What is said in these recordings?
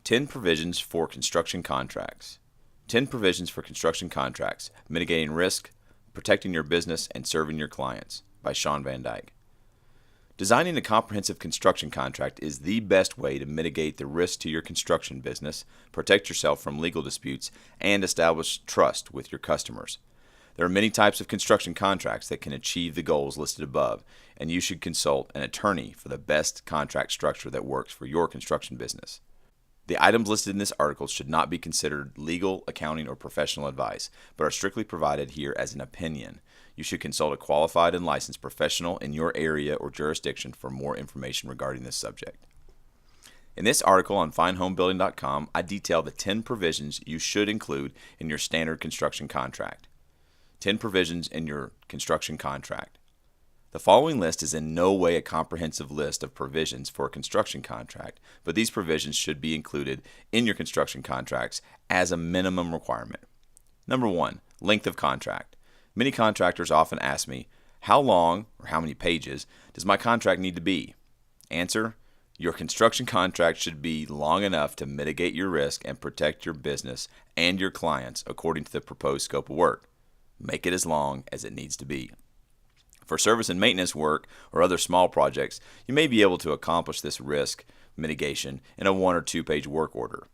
10 Provisions for Construction Contracts. 10 Provisions for Construction Contracts, Mitigating Risk, Protecting Your Business, and Serving Your Clients by Shawn van Dyke. Designing a comprehensive construction contract is the best way to mitigate the risk to your construction business, protect yourself from legal disputes, and establish trust with your customers. There are many types of construction contracts that can achieve the goals listed above, and you should consult an attorney for the best contract structure that works for your construction business. The items listed in this article should not be considered legal, accounting, or professional advice, but are strictly provided here as an opinion. You should consult a qualified and licensed professional in your area or jurisdiction for more information regarding this subject. In this article on finehomebuilding.com, I detail the 10 provisions you should include in your standard construction contract. 10 provisions in your construction contract. The following list is in no way a comprehensive list of provisions for a construction contract, but these provisions should be included in your construction contracts as a minimum requirement. Number 1, length of contract. Many contractors often ask me, how long or how many pages does my contract need to be? Answer, your construction contract should be long enough to mitigate your risk and protect your business and your clients according to the proposed scope of work. Make it as long as it needs to be. For service and maintenance work or other small projects, you may be able to accomplish this risk mitigation in a 1 or 2 page work order.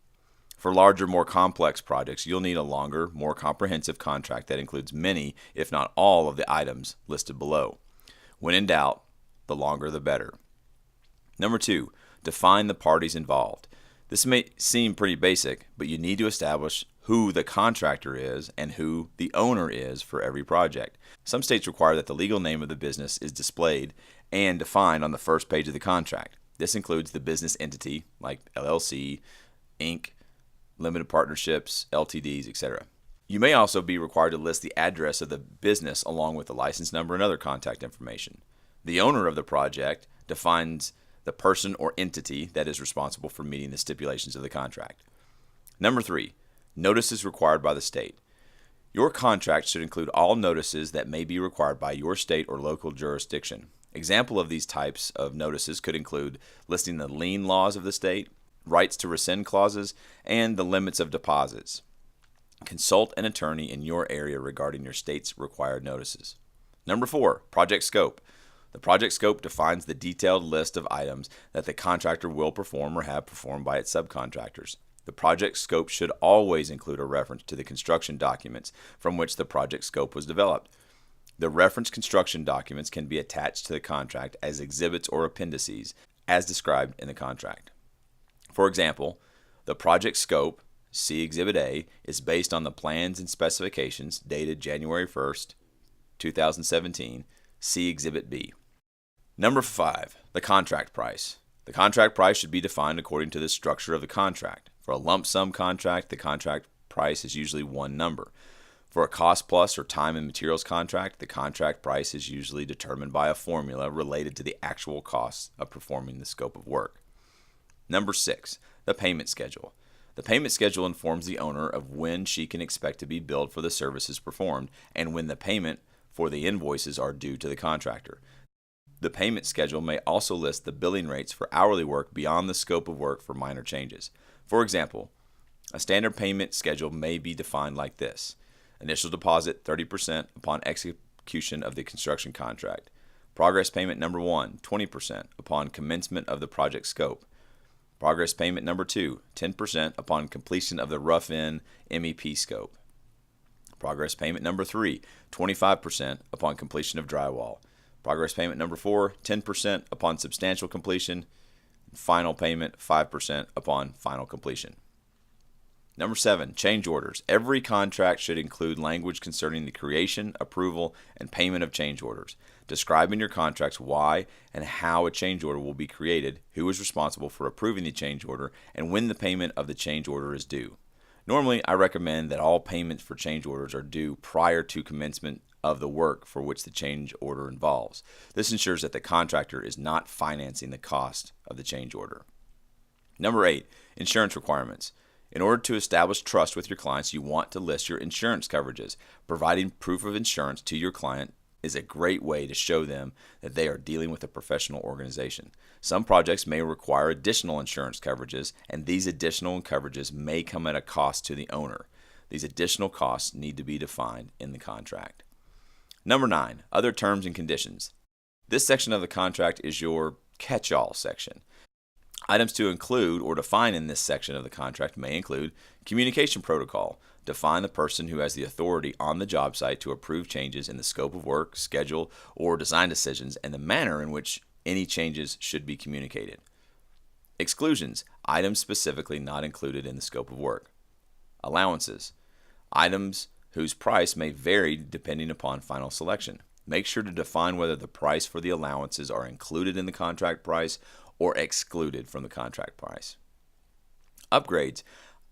For larger, more complex projects, you'll need a longer, more comprehensive contract that includes many, if not all, of the items listed below. When in doubt, the longer the better. Number 2, define the parties involved. This may seem pretty basic, but you need to establish who the contractor is and who the owner is for every project. Some states require that the legal name of the business is displayed and defined on the first page of the contract. This includes the business entity, like LLC, Inc., limited partnerships, LTDs, etc. You may also be required to list the address of the business along with the license number and other contact information. The owner of the project defines the person or entity that is responsible for meeting the stipulations of the contract. Number 3, notices required by the state. Your contract should include all notices that may be required by your state or local jurisdiction. Example of these types of notices could include listing the lien laws of the state, rights to rescind clauses, and the limits of deposits. Consult an attorney in your area regarding your state's required notices. Number 4, project scope. The project scope defines the detailed list of items that the contractor will perform or have performed by its subcontractors. The project scope should always include a reference to the construction documents from which the project scope was developed. The reference construction documents can be attached to the contract as exhibits or appendices, as described in the contract. For example, the project scope, see Exhibit A, is based on the plans and specifications dated January 1st, 2017, see Exhibit B. Number 5, the contract price. The contract price should be defined according to the structure of the contract. For a lump sum contract, the contract price is usually one number. For a cost plus or time and materials contract, the contract price is usually determined by a formula related to the actual costs of performing the scope of work. Number 6, the payment schedule. The payment schedule informs the owner of when she can expect to be billed for the services performed and when the payment for the invoices are due to the contractor. The payment schedule may also list the billing rates for hourly work beyond the scope of work for minor changes. For example, a standard payment schedule may be defined like this. Initial deposit 30% upon execution of the construction contract. Progress payment number 1, 20% upon commencement of the project scope. Progress payment number 2, 10% upon completion of the rough-in MEP scope. Progress payment number 3, 25% upon completion of drywall. Progress payment number 4, 10% upon substantial completion. Final payment, 5% upon final completion. Number 7, change orders. Every contract should include language concerning the creation, approval, and payment of change orders. Describe in your contracts why and how a change order will be created, who is responsible for approving the change order, and when the payment of the change order is due. Normally, I recommend that all payments for change orders are due prior to commencement of the work for which the change order involves. This ensures that the contractor is not financing the cost of the change order. Number 8, insurance requirements. In order to establish trust with your clients, you want to list your insurance coverages. Providing proof of insurance to your client is a great way to show them that they are dealing with a professional organization. Some projects may require additional insurance coverages, and these additional coverages may come at a cost to the owner. These additional costs need to be defined in the contract. Number 9, other terms and conditions. This section of the contract is your catch-all section. Items to include or define in this section of the contract may include communication protocol. Define the person who has the authority on the job site to approve changes in the scope of work, schedule, or design decisions, and the manner in which any changes should be communicated. Exclusions. Items specifically not included in the scope of work. Allowances. Items whose price may vary depending upon final selection. Make sure to define whether the price for the allowances are included in the contract price or excluded from the contract price. Upgrades.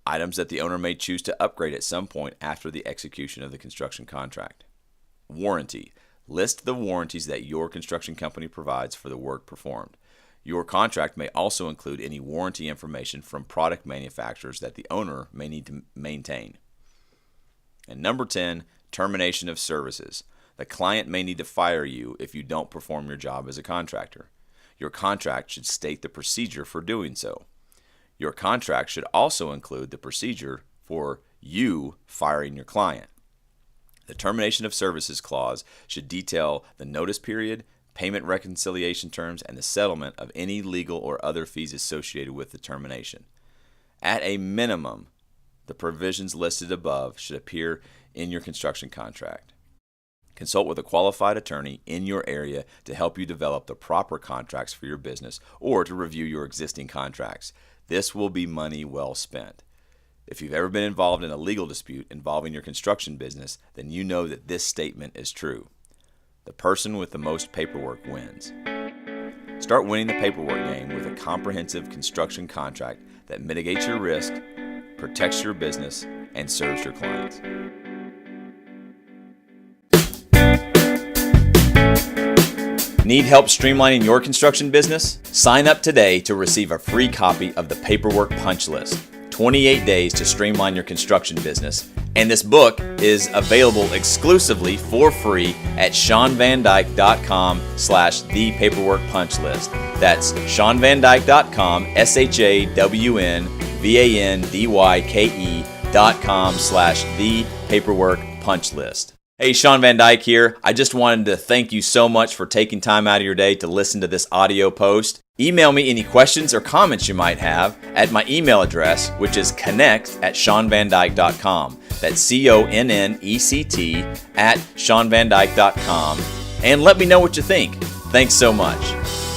Items that the owner may choose to upgrade at some point after the execution of the construction contract. Warranty. List the warranties that your construction company provides for the work performed. Your contract may also include any warranty information from product manufacturers that the owner may need to maintain. And number 10, termination of services. The client may need to fire you if you don't perform your job as a contractor. Your contract should state the procedure for doing so. Your contract should also include the procedure for you firing your client. The termination of services clause should detail the notice period, payment reconciliation terms, and the settlement of any legal or other fees associated with the termination. At a minimum, the provisions listed above should appear in your construction contract. Consult with a qualified attorney in your area to help you develop the proper contracts for your business or to review your existing contracts. This will be money well spent. If you've ever been involved in a legal dispute involving your construction business, then you know that this statement is true. The person with the most paperwork wins. Start winning the paperwork game with a comprehensive construction contract that mitigates your risk, protects your business, and serves your clients. Need help streamlining your construction business? Sign up today to receive a free copy of the Paperwork Punch List, 28 Days to Streamline Your Construction Business. And this book is available exclusively for free at ShawnVanDyke.com/The Paperwork Punch List. That's ShawnVanDyke.com, ShawnVanDyke.com/The Paperwork Punch List. Hey, Shawn Van Dyke here. I just wanted to thank you so much for taking time out of your day to listen to this audio post. Email me any questions or comments you might have at my email address, which is connect@ShawnVanDyke.com. That's CONNECT @ShawnVanDyke.com. And let me know what you think. Thanks so much.